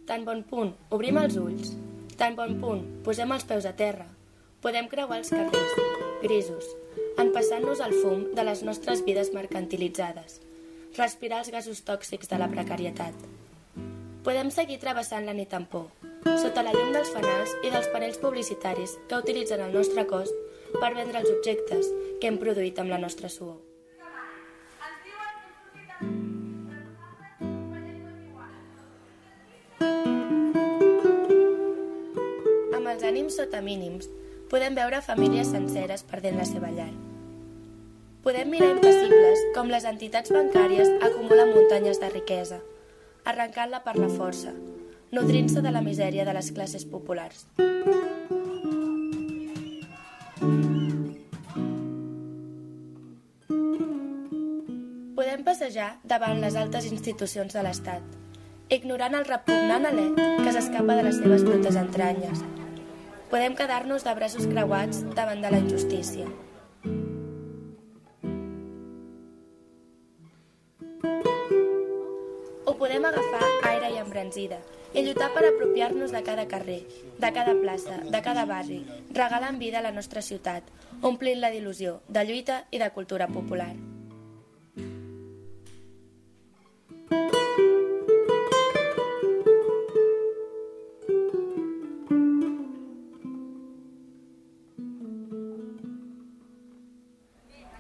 Tan bon punt obrim els ulls, tan bon punt posem els peus a terra, podem creuar els carrers, grisos, empassant-nos el fum de les nostres vides mercantilitzades, respirar els gasos tòxics de la precarietat. Podem seguir travessant la nit amb por, sota la llum dels fanals i dels panells publicitaris que utilitzen el nostre cos per vendre els objectes que hem produït amb la nostra suor. Amb els ànims sota mínims, podem veure famílies senceres perdent la seva llar. Podem mirar impassibles com les entitats bancàries acumulen muntanyes de riquesa, arrencant-la per la força, nodrint-se de la misèria de les classes populars. Podem passejar davant les altes institucions de l'Estat, ignorant el repugnant alè que s'escapa de les seves brutes entranyes. Podem quedar-nos de braços creuats davant de la injustícia. O podem agafar aire i embranzida i lluitar per apropiar-nos de cada carrer, de cada plaça, de cada barri, regalant vida a la nostra ciutat, omplint-la d'il·lusió, de lluita i de cultura popular.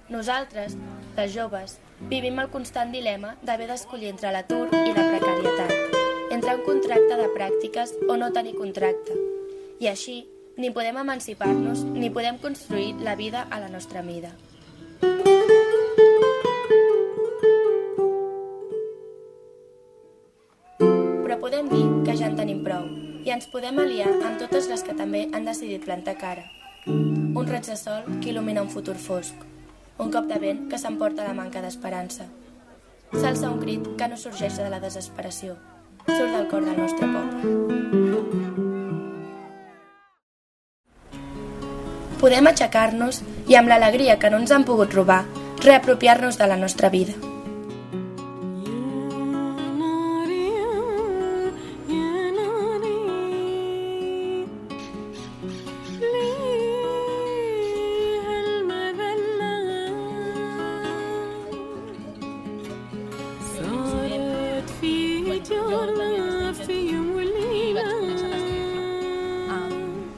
Nosaltres, les joves, vivim el constant dilema d'haver d'escollir entre l'atur i la precarietat, entre un contracte de pràctiques o no tenir contracte. I així, ni podem emancipar-nos ni podem construir la vida a la nostra mida. Però podem dir que ja en tenim prou i ens podem aliar amb totes les que també han decidit plantar cara. Un raig de sol que il·lumina un futur fosc. Un cop de vent que s'emporta la manca d'esperança. S'alça un crit que no sorgeix de la desesperació. Surt del cor del nostre poble. Podem aixecar-nos i amb l'alegria que no ens han pogut robar, reapropiar-nos de la nostra vida.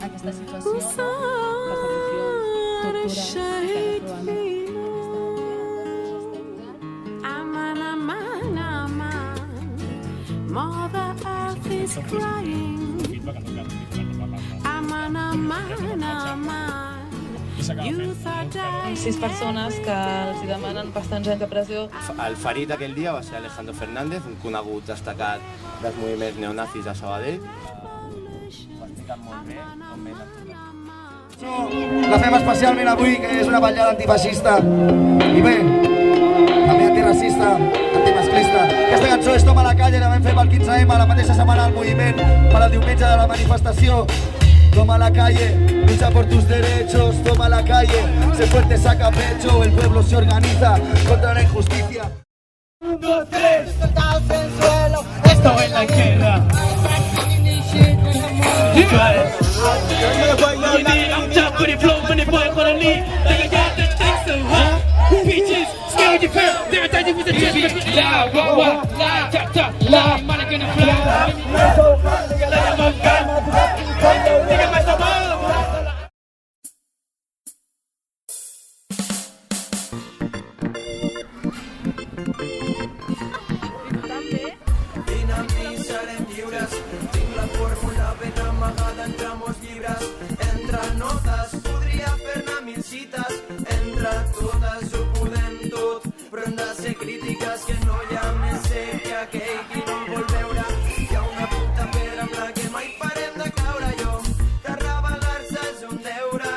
Aquesta situació, persecució, tortura i Sis persones que els demanen bastants anys de presó. El ferit aquell dia va ser Alejandro Fernández, un conegut destacat dels moviments neonazis de Sabadell. Ho expliquen molt bé, com ben La fem especialment avui, que és una ballada antifeixista i bé, també antiracista, antimasclista. Aquesta cançó és Toma la calle, la vam fer pel 15M, la mateixa setmana al moviment, per al diumenge de la manifestació. Toma la calle, lucha por tus derechos, toma la calle, sé fuerte, saca pecho, el pueblo se organiza contra la injusticia. 1, 2, 3, soldados en el suelo, esto es la guerra. I'm top of the flow when the boy gonna leave. Like I got the thing so hot. Bitches, scared you feel. They're attacking with the chest. Loud, wah, wah, loud, tap, tap, loud. Money gonna fly. Let them up, God. Nigga, my sabor. Vine amb mi, serem lliures. Tinc la fórmula ben amagada entre molts llibres. Entre notes podria fer-ne 1000 cites. Entre totes ho podem tot, però hem de ser crítiques, que no hi ha més cec que aquell qui no vol veure. Hi ha una puta pedra amb la que mai parem de caure. Jo, que rebel·lar-se és un deure,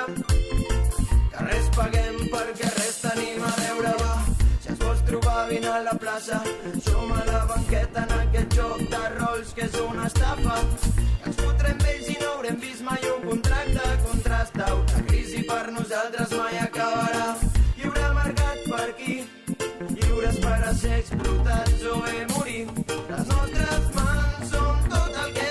que res paguem perquè res tenim a veure. Va, si ens vols trobar, vine a la plaça. Som a la banqueta en aquest joc de rols que és una estafa. Ens fotrem vells i no haurem vist mai un contracte. Contrasta, una crisi per nosaltres mai acabarà. Lliure mercat per aquí, lliures per a ser explotats o bé morir. Les nostres mans són tot el que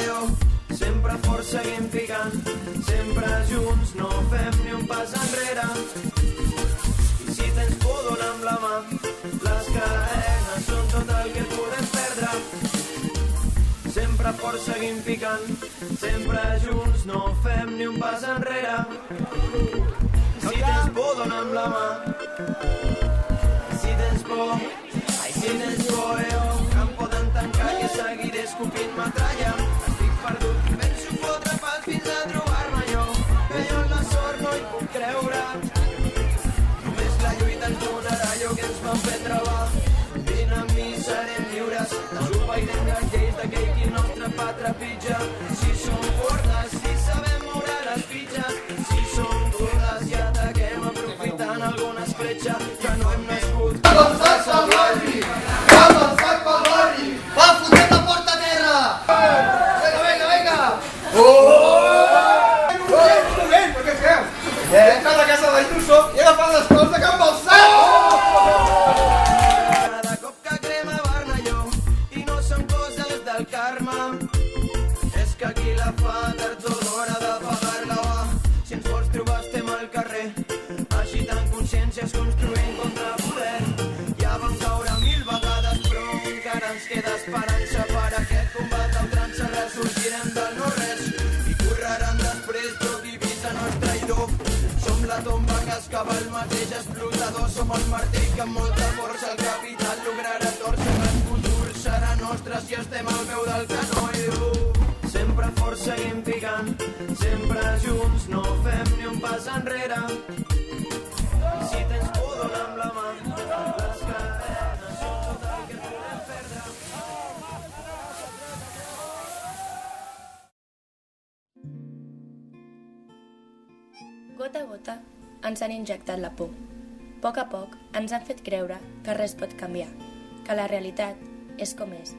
jo. Sempre forts seguim picant, sempre junts no fem ni un pas enrere. I si tens por dona'm la mà, les cadenes són tot el que podem perdre. Sempre forts seguim picant, sempre junts no fem ni un pas enrere. Si tens por dona'm la mà, si tens por, ai si tens por jo, que em poden tancar i seguiré escopint metralla. Estic perdut, penso fotre pas fins a trobar-me jo, que jo en la sort no hi puc creure. Només la lluita ens donarà allò que ens van fer treballar. Vine amb mi, serem lliures, desobeirem les lleis d'aquell qui el nostre pa trepitja. Si som fortes, si sabem moure les fitxes, si som gordes i ataquem aprofitant alguna escletxa que no hem nascut. Ha avançat pel barri! Ha avançat pel barri! Va, fotem la porta a terra! Vinga, vinga, vinga! Un moment, per què feu? He entrat a casa d'Ayuso i he agafat les coses de Can Balsat! Cada cop que crema Barnalló i no són coses del karma, és que aquí la fa tard o d'hora de pagar-la, va. Si ens vols trobar estem al carrer, agitant consciències, construint contrapoder. Ja vam caure 1000 vegades, però encara ens queda esperança per aquest combat a ultrança. Ressorgirem del no-res i correran després, però divisa no és traïdor. Som la tomba que excava el mateix explotador, som el martell que amb molta força el capital lograrà torcer. El futur serà nostre si estem al peu del canó i sempre forts seguim picant, sempre junts no fem ni un pas enrere. I si tens por dona'm la mà, les cadenes són tot el que podem perdre. Gota a gota ens han injectat la por. A poc ens han fet creure que res pot canviar, que la realitat és com és.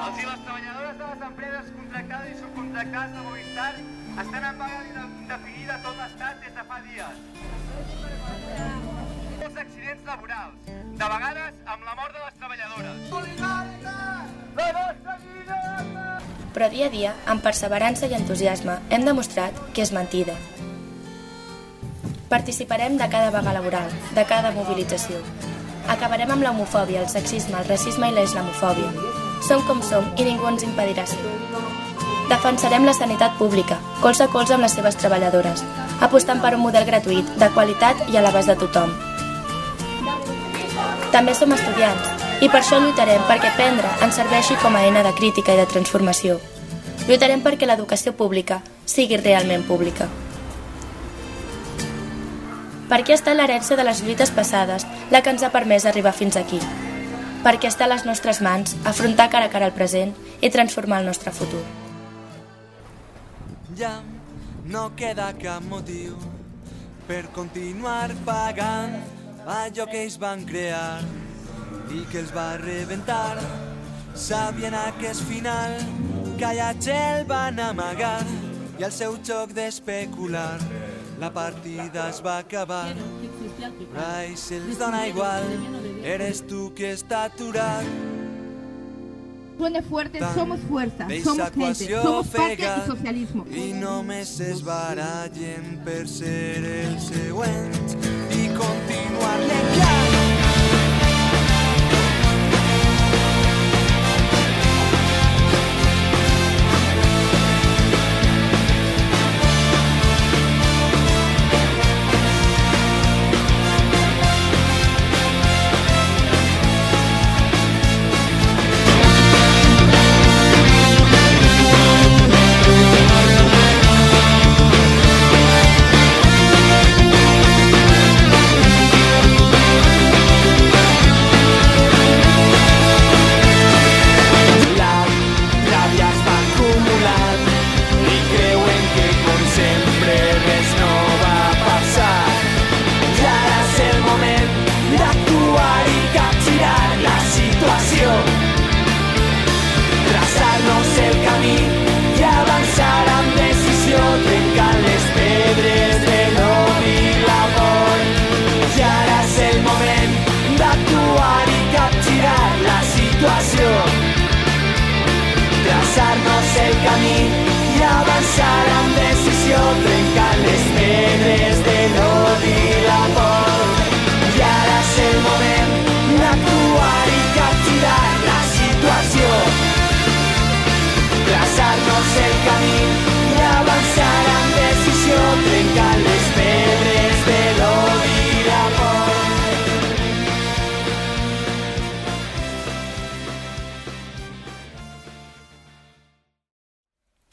Els i les treballadores de les empreses contractades i subcontractades de Movistar estan en vaga indefinida a tot l'estat des de fa dies. Els accidents laborals, de vegades amb la mort de les treballadores. La nostra vida! Però dia a dia, amb perseverança i entusiasme, hem demostrat que és mentida. Participarem de cada vaga laboral, de cada mobilització. Acabarem amb l'homofòbia, el sexisme, el racisme i la islamofòbia. Som com som i ningú ens impedirà ser. Defensarem la sanitat pública, colze a colze amb les seves treballadores, apostant per un model gratuït, de qualitat i a l'abast de tothom. També som estudiants, i per això lluitarem perquè aprendre ens serveixi com a eina de crítica i de transformació. Lluitarem perquè l'educació pública sigui realment pública. Perquè ha estat l'herència de les lluites passades la que ens ha permès arribar fins aquí. Perquè està a les nostres mans afrontar cara a cara el present i transformar el nostre futur. Ja no queda cap motiu per continuar pagant allò que ells van crear i que els va rebentar. Sabien aquest final que allà el van amagar i el seu joc d'especular la partida es va acabar. Ai, se'ls dona igual, eres tu que està aturat. Suene fuerte, somos fuerza, Deixa somos gente, equació somos patria fega y socialismo. I només es barallen per ser el següent i continuar l'enllà. avançar amb decisió, trencant les pedres de l'odi i la por. I ara és el moment d'actuar i capgirar la situació, traçar-nos el camí i avançar amb decisió, trencant les pedres de l'odi i la por.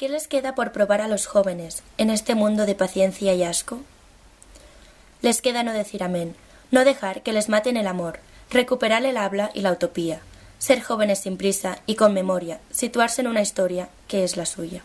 ¿Qué les queda por probar a los jóvenes en este mundo de paciencia y asco? Les queda no decir amén, no dejar que les maten el amor, recuperar el habla y la utopía, ser jóvenes sin prisa y con memoria, situarse en una historia que es la suya.